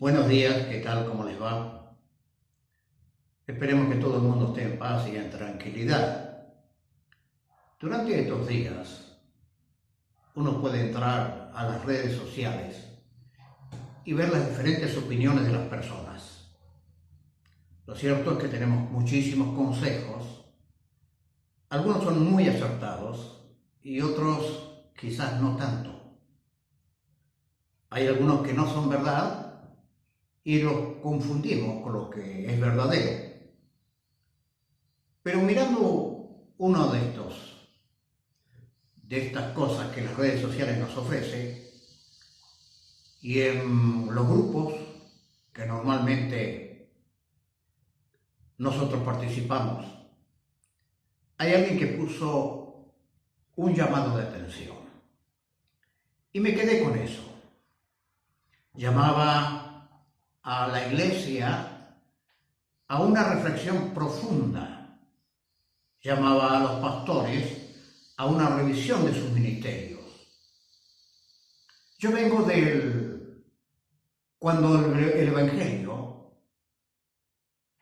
Buenos días, ¿qué tal? ¿Cómo les va? Esperemos que todo el mundo esté en paz y en tranquilidad. Durante estos días, uno puede entrar a las redes sociales y ver las diferentes opiniones de las personas. Lo cierto es que tenemos muchísimos consejos. Algunos son muy acertados y otros quizás no tanto. Hay algunos que no son verdad y los confundimos con lo que es verdadero. Pero mirando uno de estas cosas que las redes sociales nos ofrecen, y en los grupos que normalmente nosotros participamos, hay alguien que puso un llamado de atención. Y me quedé con eso. Llamaba a la iglesia a una reflexión profunda. Llamaba a los pastores a una revisión de sus ministerios. Yo vengo cuando el Evangelio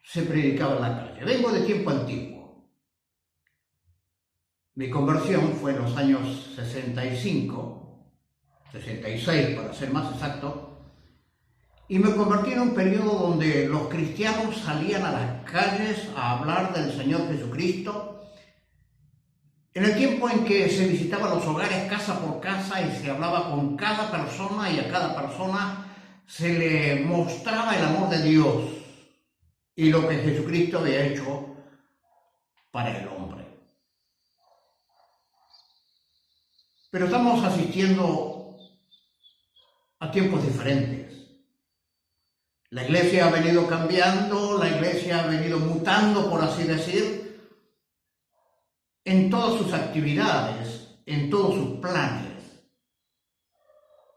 se predicaba en la calle. Vengo de tiempo antiguo. Mi conversión fue en los años 65, 66 para ser más exacto, y me convertí en un periodo donde los cristianos salían a las calles a hablar del Señor Jesucristo, en el tiempo en que se visitaban los hogares casa por casa y se hablaba con cada persona y a cada persona se le mostraba el amor de Dios y lo que Jesucristo había hecho para el hombre. Pero estamos asistiendo a tiempos diferentes. La iglesia ha venido cambiando, la iglesia ha venido mutando, por así decir, en todas sus actividades, en todos sus planes.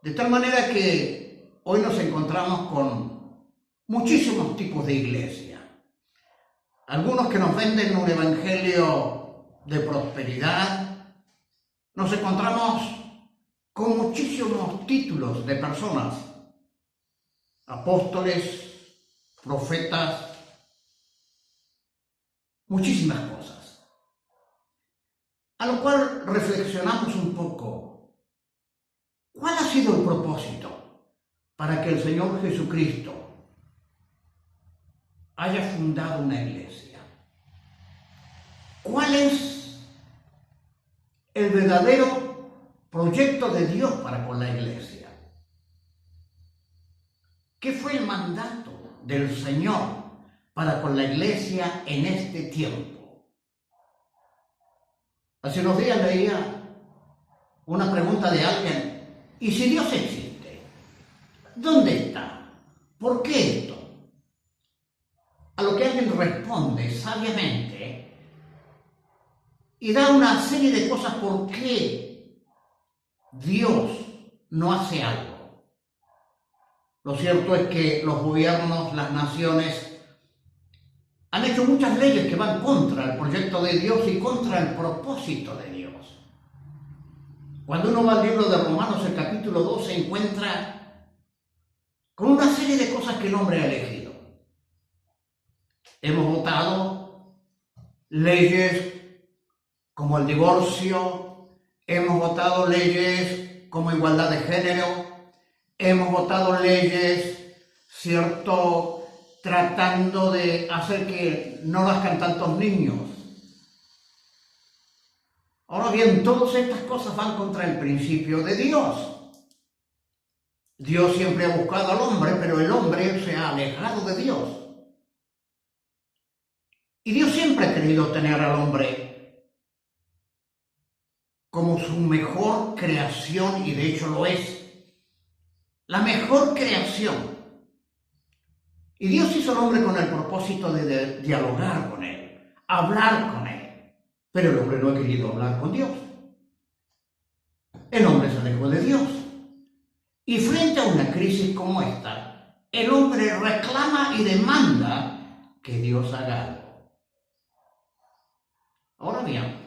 De tal manera que hoy nos encontramos con muchísimos tipos de iglesia. Algunos que nos venden un evangelio de prosperidad. Nos encontramos con muchísimos títulos de personas, apóstoles, profetas, muchísimas cosas. A lo cual reflexionamos un poco. ¿Cuál ha sido el propósito para que el Señor Jesucristo haya fundado una iglesia? ¿Cuál es el verdadero proyecto de Dios para con la iglesia? ¿Qué fue el mandato del Señor para con la iglesia en este tiempo? Hace unos días leía una pregunta de alguien: ¿y si Dios existe? ¿Dónde está? ¿Por qué esto? A lo que alguien responde sabiamente y da una serie de cosas por qué Dios no hace algo. Lo cierto es que los gobiernos, las naciones, han hecho muchas leyes que van contra el proyecto de Dios y contra el propósito de Dios. Cuando uno va al libro de Romanos, el capítulo 2, se encuentra con una serie de cosas que el hombre ha elegido. Hemos votado leyes como el divorcio, hemos votado leyes como igualdad de género, hemos votado leyes, ¿cierto?, tratando de hacer que no nazcan tantos niños. Ahora bien, todas estas cosas van contra el principio de Dios. Dios siempre ha buscado al hombre, pero el hombre se ha alejado de Dios. Y Dios siempre ha querido tener al hombre como su mejor creación, y de hecho lo es. La mejor creación. Y Dios hizo al hombre con el propósito de dialogar con él, hablar con él. Pero el hombre no ha querido hablar con Dios. El hombre se alejó de Dios. Y frente a una crisis como esta, el hombre reclama y demanda que Dios haga algo. Ahora bien,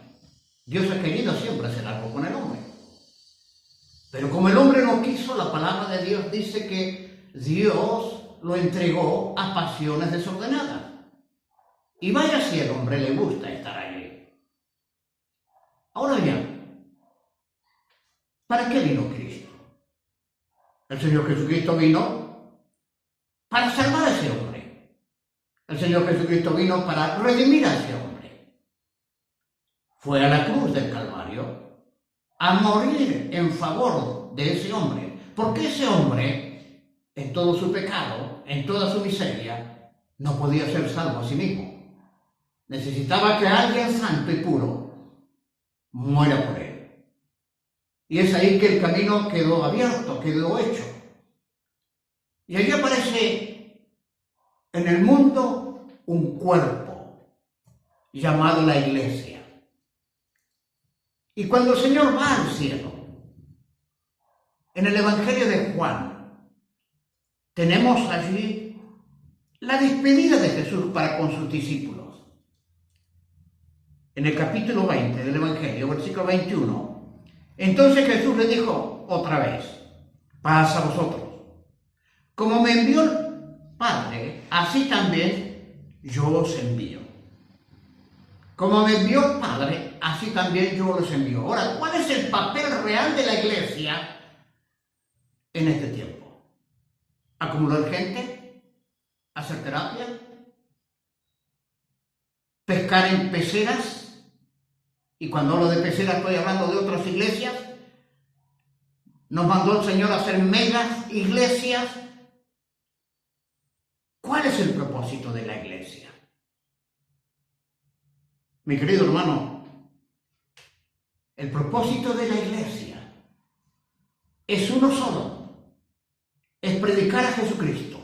Dios ha querido siempre hacer algo con el hombre. Pero como el hombre no quiso, la palabra de Dios dice que Dios lo entregó a pasiones desordenadas. Y vaya si al hombre le gusta estar allí. Ahora bien, ¿para qué vino Cristo? El Señor Jesucristo vino para salvar a ese hombre. El Señor Jesucristo vino para redimir a ese hombre. Fue a la cruz del Calvario a morir en favor de ese hombre. Porque ese hombre, en todo su pecado, en toda su miseria, no podía ser salvo a sí mismo. Necesitaba que alguien santo y puro muera por él. Y es ahí que el camino quedó abierto, quedó hecho. Y allí aparece en el mundo un cuerpo llamado la Iglesia. Y cuando el Señor va al cielo, en el Evangelio de Juan, tenemos allí la despedida de Jesús para con sus discípulos. En el capítulo 20 del Evangelio, versículo 21, entonces Jesús le dijo otra vez: paz a vosotros. Como me envió el Padre, así también yo os envío. Como me envió el Padre, así también yo los envío. Ahora, ¿cuál es el papel real de la Iglesia en este tiempo? ¿Acumular gente? ¿Hacer terapia? ¿Pescar en peceras? Y cuando hablo de peceras estoy hablando de otras iglesias. Nos mandó el Señor a hacer megas iglesias. ¿Cuál es el propósito de la iglesia? Mi querido hermano, el propósito de la iglesia es uno solo. Es predicar a Jesucristo.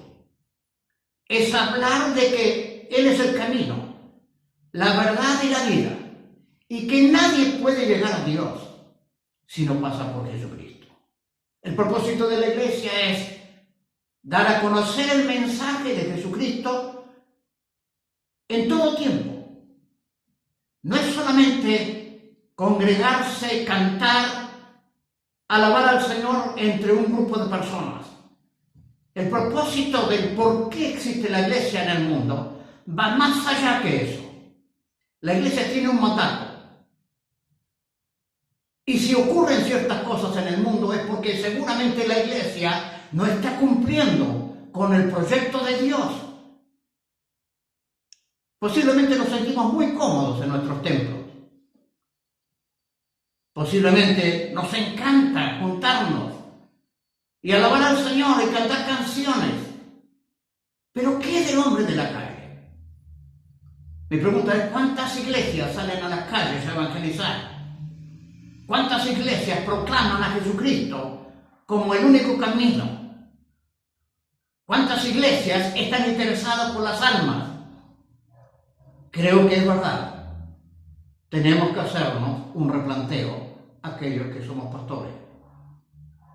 Es hablar de que Él es el camino, la verdad y la vida. Y que nadie puede llegar a Dios si no pasa por Jesucristo. El propósito de la iglesia es dar a conocer el mensaje de Jesucristo en todo tiempo. No es solamente congregarse, cantar, alabar al Señor entre un grupo de personas. El propósito del por qué existe la iglesia en el mundo va más allá que eso. La iglesia tiene un mandato. Y si ocurren ciertas cosas en el mundo es porque seguramente la iglesia no está cumpliendo con el proyecto de Dios. Posiblemente nos sentimos muy cómodos en nuestros templos. Posiblemente nos encanta juntarnos y alabar al Señor y cantar canciones. Pero ¿qué del hombre de la calle? Mi pregunta es: ¿cuántas iglesias salen a las calles a evangelizar? ¿Cuántas iglesias proclaman a Jesucristo como el único camino? ¿Cuántas iglesias están interesadas por las almas? Creo que es verdad. Tenemos que hacernos un replanteo aquellos que somos pastores.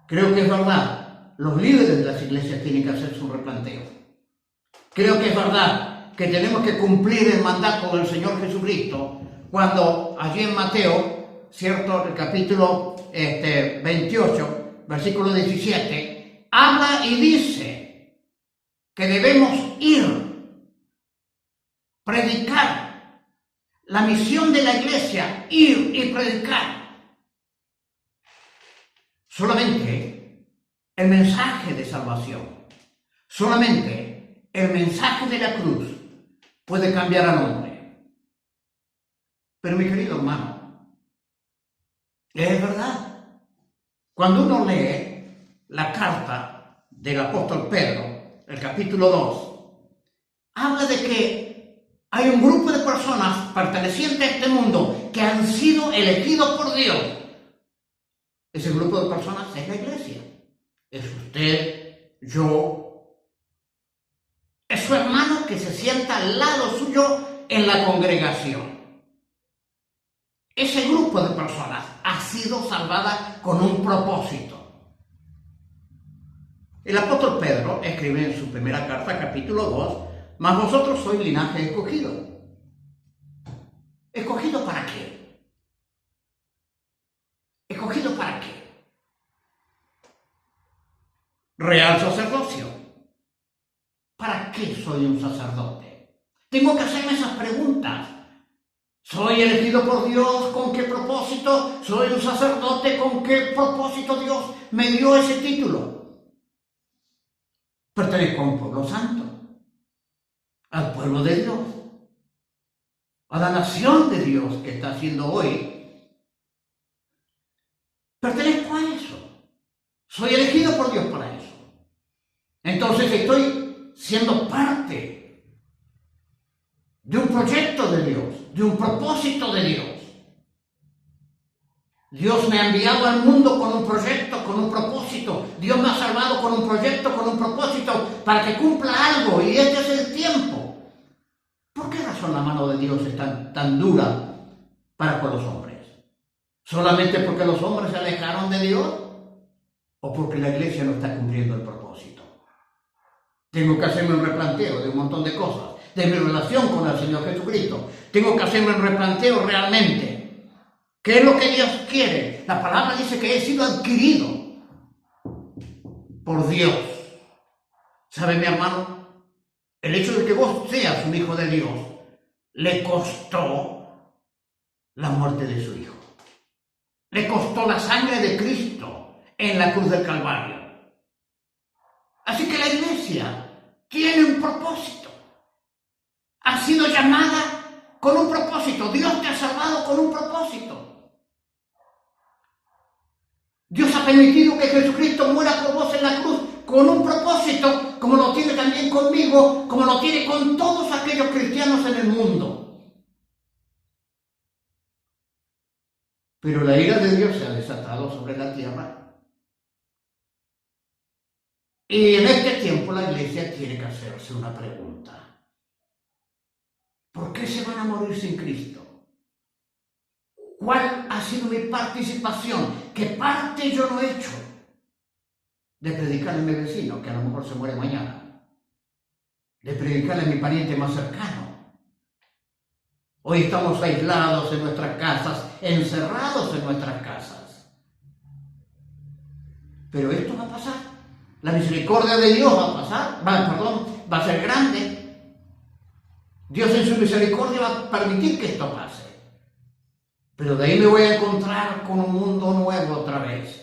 Creo que es verdad. Los líderes de las iglesias tienen que hacerse un replanteo. Creo que es verdad que tenemos que cumplir el mandato del Señor Jesucristo cuando allí en Mateo, ¿cierto? El capítulo 28, versículo 17, habla y dice que debemos ir, predicar. La misión de la iglesia, ir y predicar. Solamente el mensaje de salvación, solamente el mensaje de la cruz puede cambiar al hombre. Pero mi querido hermano, es verdad. Cuando uno lee la carta del apóstol Pedro, el capítulo 2, habla de que hay un grupo de personas pertenecientes a este mundo que han sido elegidos por Dios. Ese grupo de personas es la iglesia. Es usted, yo. Es su hermano que se sienta al lado suyo en la congregación. Ese grupo de personas ha sido salvada con un propósito. El apóstol Pedro escribe en su primera carta, capítulo 2, mas vosotros sois linaje escogido. ¿Escogido para qué? ¿Escogido para qué? Real sacerdocio, ¿para qué soy un sacerdote? Tengo que hacerme esas preguntas. ¿Soy elegido por Dios? ¿Con qué propósito? ¿Soy un sacerdote? ¿Con qué propósito Dios me dio ese título? Pertenezco a un pueblo santo, al pueblo de Dios, a la nación de Dios que está haciendo hoy. Pertenezco a eso. Soy elegido por Dios para eso. Entonces estoy siendo parte de un proyecto de Dios, de un propósito de Dios. Dios me ha enviado al mundo con un proyecto, con un propósito. Dios me ha salvado con un proyecto, con un propósito, para que cumpla algo, y este es el tiempo. ¿Por qué razón la mano de Dios es tan dura para con los hombres? ¿Solamente porque los hombres se alejaron de Dios? ¿O porque la iglesia no está cumpliendo el propósito? Tengo que hacerme un replanteo de un montón de cosas, de mi relación con el Señor Jesucristo. Tengo que hacerme un replanteo realmente. ¿Qué es lo que Dios quiere? La palabra dice que he sido adquirido por Dios. ¿Sabe, mi hermano? El hecho de que vos seas un hijo de Dios le costó la muerte de su hijo. Le costó la sangre de Cristo en la cruz del Calvario. Así que la iglesia tiene un propósito. Ha sido llamada con un propósito. Dios te ha salvado con un propósito. Dios ha permitido que Jesucristo muera por vos en la cruz con un propósito, como lo tiene también conmigo, como lo tiene con todos aquellos cristianos en el mundo. Pero la ira de Dios se ha desatado sobre la tierra. Y en este tiempo la iglesia tiene que hacerse una pregunta. ¿Por qué se van a morir sin Cristo? ¿Cuál ha sido mi participación? ¿Qué parte yo no he hecho de predicarle a mi vecino, que a lo mejor se muere mañana? De predicarle a mi pariente más cercano. Hoy estamos aislados en nuestras casas, encerrados en nuestras casas. Pero esto va a pasar. La misericordia de Dios va a pasar, va a ser grande. Dios en su misericordia va a permitir que esto pase. Pero de ahí me voy a encontrar con un mundo nuevo otra vez.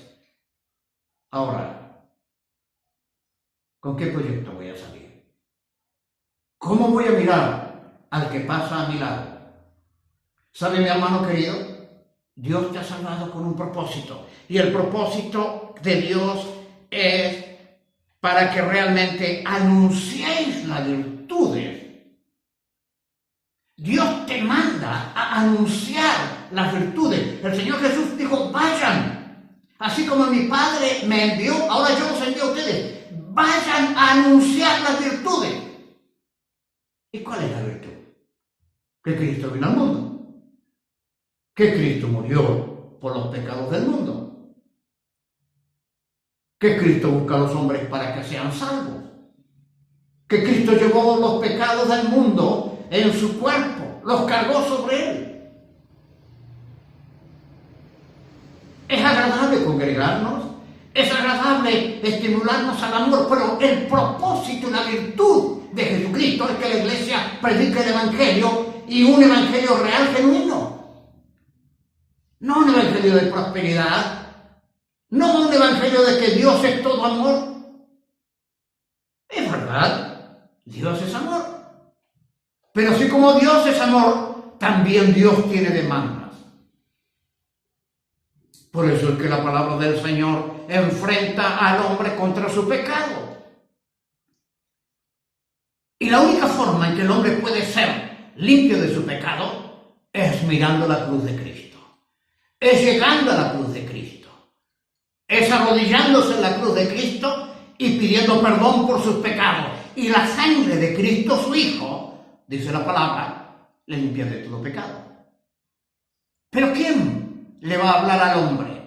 Ahora, ¿con qué proyecto voy a salir? ¿Cómo voy a mirar al que pasa a mi lado? ¿Sabe, mi hermano querido? Dios te ha salvado con un propósito. Y el propósito de Dios es para que realmente anunciéis las virtudes. Dios te manda a anunciar las virtudes. El Señor Jesús dijo, vayan. Así como mi Padre me envió, ahora yo los envío a ustedes. Vayan a anunciar las virtudes. ¿Y cuál es la virtud? Que Cristo vino al mundo. Que Cristo murió por los pecados del mundo. Que Cristo busca a los hombres para que sean salvos. Que Cristo llevó los pecados del mundo en su cuerpo, los cargó sobre él. Es agradable congregarnos, es agradable estimularnos al amor, pero el propósito y la virtud de Jesucristo es que la iglesia predique el evangelio, y un evangelio real, genuino. No un evangelio de prosperidad, no un evangelio de que Dios es todo amor. Es verdad, Dios es amor. Pero así como Dios es amor, también Dios tiene demandas. Por eso es que la palabra del Señor enfrenta al hombre contra su pecado. Y la única forma en que el hombre puede ser limpio de su pecado es mirando la cruz de Cristo. Es llegando a la cruz de Cristo. Es arrodillándose en la cruz de Cristo y pidiendo perdón por sus pecados. Y la sangre de Cristo, su Hijo, dice la palabra, le limpia de todo pecado. Pero ¿quién le va a hablar al hombre?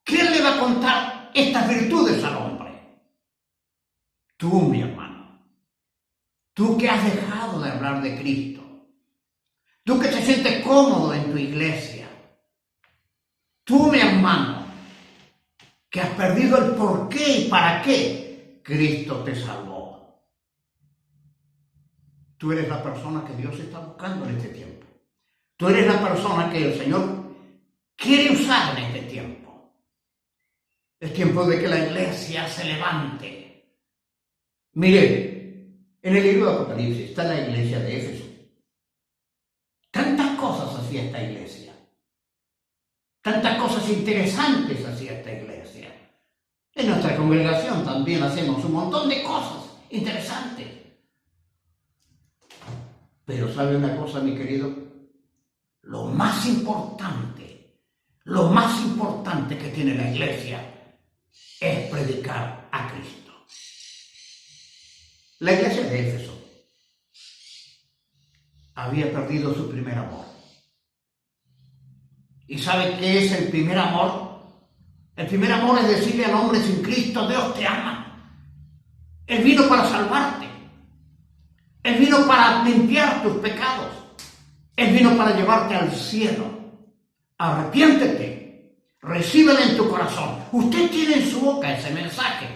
¿Quién le va a contar estas virtudes al hombre? Tú, mi hermano. Tú que has dejado de hablar de Cristo. Tú que te sientes cómodo en tu iglesia. Tú, mi hermano, que has perdido el por qué y para qué Cristo te salvó. Tú eres la persona que Dios está buscando en este tiempo. Tú eres la persona que el Señor quiere usar en este tiempo. Es tiempo de que la iglesia se levante. Mire, en el libro de Apocalipsis está la iglesia de Éfeso. Tantas cosas hacía esta iglesia. Tantas cosas interesantes hacía esta iglesia. En nuestra congregación también hacemos un montón de cosas interesantes. Pero ¿sabe una cosa, mi querido? Lo más importante que tiene la iglesia es predicar a Cristo. La iglesia de Éfeso había perdido su primer amor. ¿Y sabe qué es el primer amor? El primer amor es decirle al hombre sin Cristo: Dios te ama. Él vino para salvarte. Él vino para limpiar tus pecados. Él vino para llevarte al cielo. Arrepiéntete. Recíbelo en tu corazón. Usted tiene en su boca ese mensaje.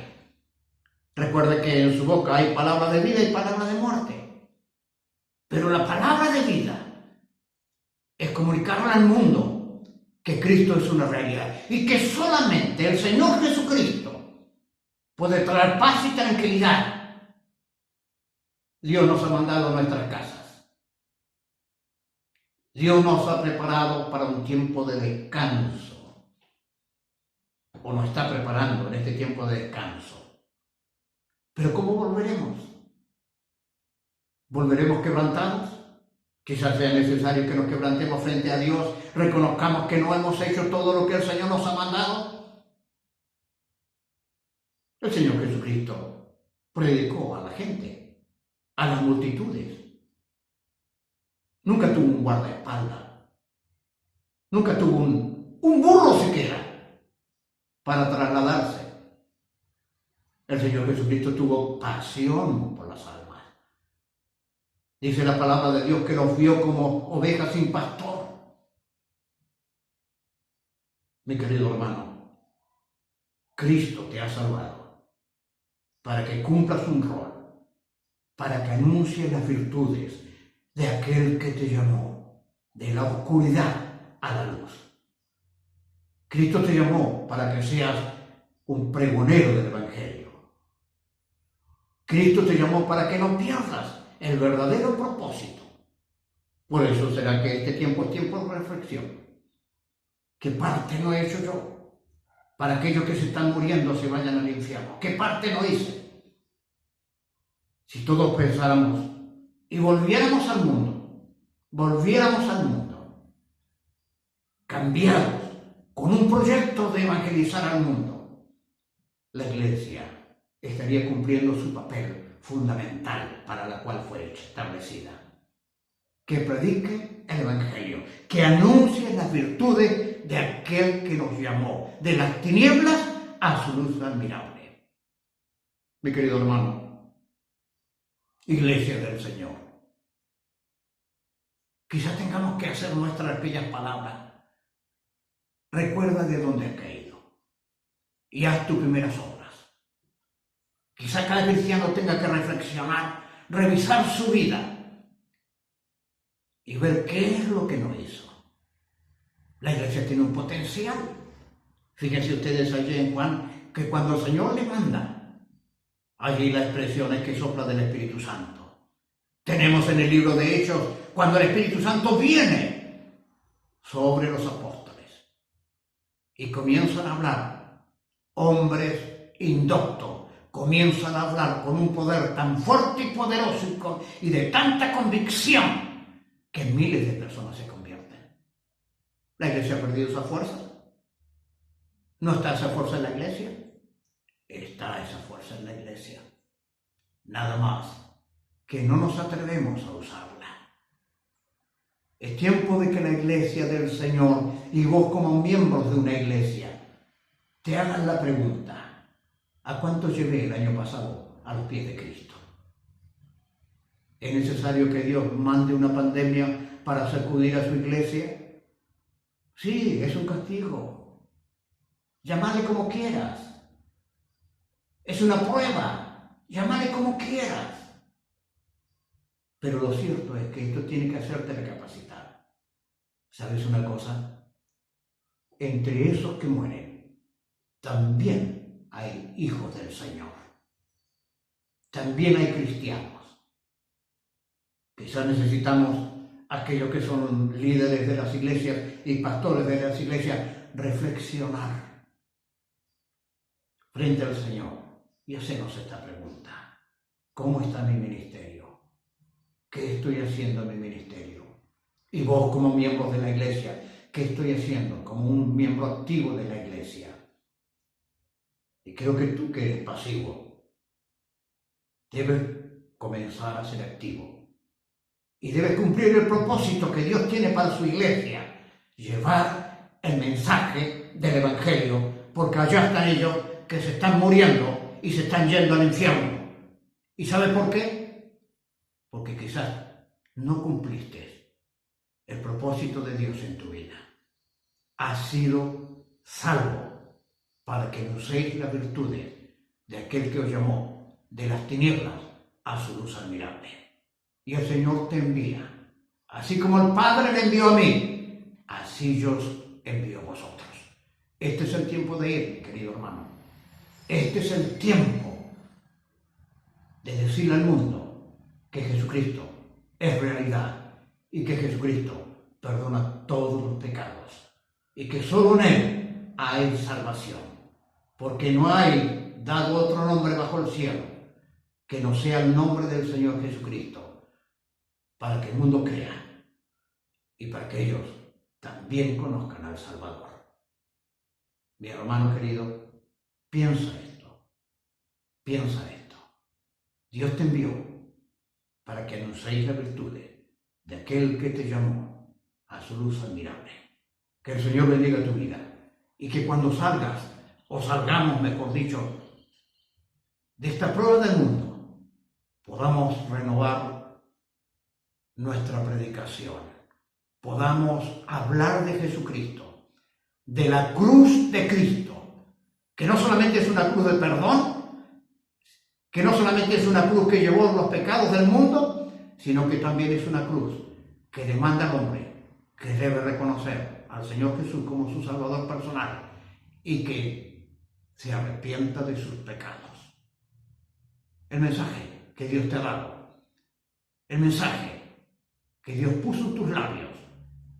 Recuerde que en su boca hay palabra de vida y palabra de muerte. Pero la palabra de vida es comunicarle al mundo que Cristo es una realidad y que solamente el Señor Jesucristo puede traer paz y tranquilidad. Dios nos ha mandado a nuestras casas. Dios nos ha preparado para un tiempo de descanso, o nos está preparando en este tiempo de descanso. Pero ¿cómo volveremos? ¿Volveremos quebrantados? Quizás sea necesario que nos quebrantemos frente a Dios, reconozcamos que no hemos hecho todo lo que el Señor nos ha mandado. El Señor Jesucristo predicó a la gente, a las multitudes. Nunca tuvo un guardaespaldas. Nunca tuvo un burro siquiera para trasladarse. El Señor Jesucristo tuvo pasión por las almas. Dice la palabra de Dios que los vio como ovejas sin pastor. Mi querido hermano, Cristo te ha salvado para que cumplas un rol, para que anuncies las virtudes de aquel que te llamó de la oscuridad a la luz. Cristo te llamó para que seas un pregonero del Evangelio. Cristo te llamó para que no pierdas el verdadero propósito. Por eso será que este tiempo es tiempo de reflexión. ¿Qué parte no he hecho yo para aquellos que se están muriendo se vayan al infierno? ¿Qué parte no hice? Si todos pensáramos y volviéramos al mundo, cambiados, con un proyecto de evangelizar al mundo, la iglesia estaría cumpliendo su papel fundamental para la cual fue establecida. Que predique el Evangelio, que anuncie las virtudes de aquel que nos llamó de las tinieblas a su luz admirable. Mi querido hermano, iglesia del Señor, quizás tengamos que hacer nuestras bellas palabras. Recuerda de dónde has caído y haz tus primeras obras. Quizás cada cristiano tenga que reflexionar, revisar su vida y ver qué es lo que no hizo. La iglesia tiene un potencial. Fíjense ustedes allí en Juan, que cuando el Señor le manda, allí la expresión es que sopla del Espíritu Santo. Tenemos en el libro de Hechos, cuando el Espíritu Santo viene sobre los apóstoles y comienzan a hablar, hombres indoctos, comienzan a hablar con un poder tan fuerte y poderoso y de tanta convicción que miles de personas se convierten. ¿La iglesia ha perdido esa fuerza? ¿No está esa fuerza en la iglesia? Está esa fuerza en la iglesia. Nada más que no nos atrevemos a usarla. Es tiempo de que la iglesia del Señor y vos como miembros de una iglesia te hagan la pregunta: ¿a cuánto llevé el año pasado a los pies de Cristo? ¿Es necesario que Dios mande una pandemia para sacudir a su iglesia? Sí, es un castigo. Llámale como quieras. Es una prueba. Llámale como quieras. Pero lo cierto es que esto tiene que hacerte recapacitar. ¿Sabes una cosa? Entre esos que mueren, también hay hijos del Señor. También hay cristianos. Quizás necesitamos, aquellos que son líderes de las iglesias y pastores de las iglesias, reflexionar frente al Señor y hacernos esta pregunta: ¿cómo está mi ministerio? ¿Qué estoy haciendo en mi ministerio? Y vos, como miembros de la iglesia, ¿qué estoy haciendo como un miembro activo de la iglesia? Y creo que tú, que eres pasivo, debes comenzar a ser activo. Y debes cumplir el propósito que Dios tiene para su iglesia: llevar el mensaje del Evangelio, porque allá están ellos que se están muriendo y se están yendo al infierno. ¿Y sabes por qué? Porque quizás no cumpliste el propósito de Dios en tu vida. Has sido salvo para que uséis las virtudes de aquel que os llamó de las tinieblas a su luz admirable. Y el Señor te envía, así como el Padre me envió a mí, así yo os envío a vosotros. Este es el tiempo de ir, mi querido hermano. Este es el tiempo de decirle al mundo que Jesucristo es realidad y que Jesucristo perdona todos los pecados y que solo en Él hay salvación, porque no hay dado otro nombre bajo el cielo que no sea el nombre del Señor Jesucristo, para que el mundo crea y para que ellos también conozcan al Salvador. Mi hermano querido, piensa esto. Dios te envió para que anunciéis las virtudes de aquel que te llamó a su luz admirable. Que el Señor bendiga tu vida y que cuando salgas, o salgamos, mejor dicho, de esta prueba del mundo, podamos renovar nuestra predicación, podamos hablar de Jesucristo, de la cruz de Cristo, que no solamente es una cruz de perdón, que no solamente es una cruz que llevó los pecados del mundo, sino que también es una cruz que demanda al hombre que debe reconocer al Señor Jesús como su Salvador personal y que se arrepienta de sus pecados. El mensaje que Dios te ha dado, el mensaje que Dios puso en tus labios,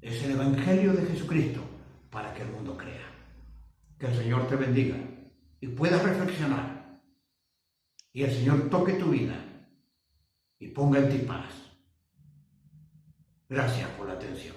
es el Evangelio de Jesucristo para que el mundo crea. Que el Señor te bendiga y puedas reflexionar y el Señor toque tu vida y ponga en ti paz. Gracias por la atención.